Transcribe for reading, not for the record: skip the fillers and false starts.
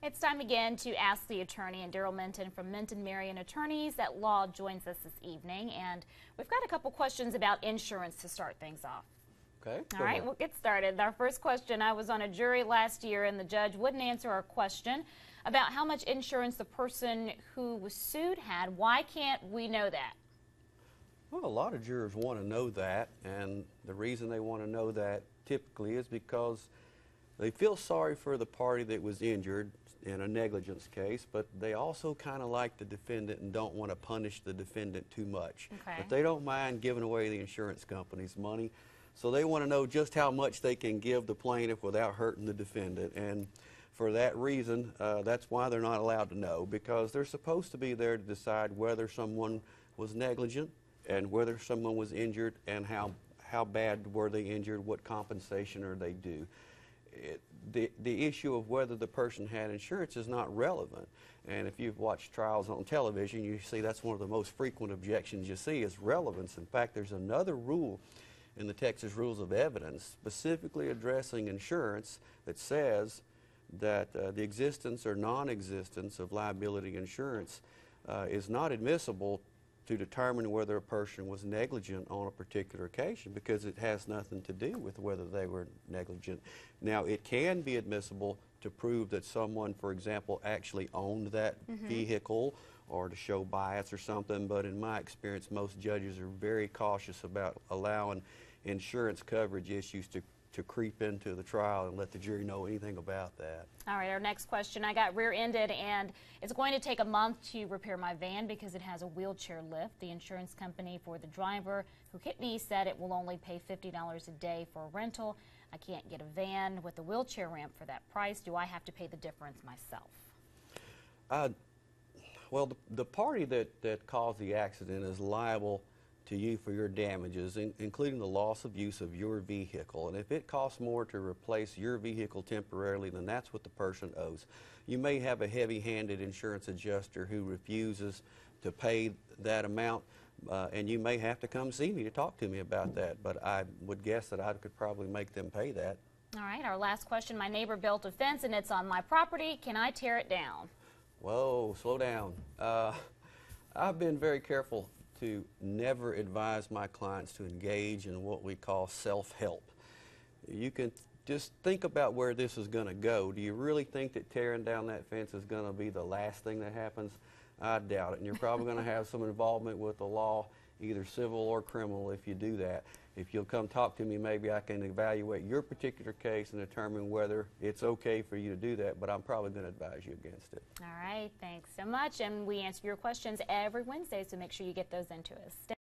It's time again to ask the attorney, and Darrell Minton from Minton, Marion Attorneys at Law joins us this evening, and we've got a couple questions about insurance to start things off. Okay. All right, we'll get started. Our first question, I was on a jury last year and the judge wouldn't answer our question about how much insurance the person who was sued had. Why can't we know that? Well, a lot of jurors want to know that, and the reason they want to know that typically is because they feel sorry for the party that was injured in a negligence case, but they also kind of like the defendant and don't want to punish the defendant too much. Okay. But they don't mind giving away the insurance company's money, so they want to know just how much they can give the plaintiff without hurting the defendant. And for that reason, that's why they're not allowed to know, because they're supposed to be there to decide whether someone was negligent and whether someone was injured and how bad were they injured, what compensation are they due. The issue of whether the person had insurance is not relevant. And if you've watched trials on television, you see that's one of the most frequent objections you see is relevance. In fact, there's another rule in the Texas Rules of Evidence specifically addressing insurance that says that the existence or non-existence of liability insurance is not admissible to determine whether a person was negligent on a particular occasion, because it has nothing to do with whether they were negligent. Now, it can be admissible to prove that someone, for example, actually owned that vehicle, or to show bias or something, but in my experience, most judges are very cautious about allowing insurance coverage issues to creep into the trial and let the jury know anything about that. All right, our next question. I got rear-ended and it's going to take a month to repair my van because it has a wheelchair lift. The insurance company for the driver who hit me said it will only pay $50 a day for a rental. I can't get a van with a wheelchair ramp for that price. Do I have to pay the difference myself? Well, the party that caused the accident is liable to you for your damages, including the loss of use of your vehicle. And if it costs more to replace your vehicle temporarily, then that's what the person owes. You may have a heavy-handed insurance adjuster who refuses to pay that amount, and you may have to come see me to talk to me about that. But I would guess that I could probably make them pay that. All right, our last question. My neighbor built a fence and it's on my property. Can I tear it down? Whoa, slow down. I've been very careful to never advise my clients to engage in what we call self-help. You can just think about where this is going to go. Do you really think that tearing down that fence is going to be the last thing that happens? I doubt it. And you're probably going to have some involvement with the law, either civil or criminal, if you do that. If you'll come talk to me, maybe I can evaluate your particular case and determine whether it's okay for you to do that, but I'm probably going to advise you against it. All right, thanks so much. And we answer your questions every Wednesday, so make sure you get those into us.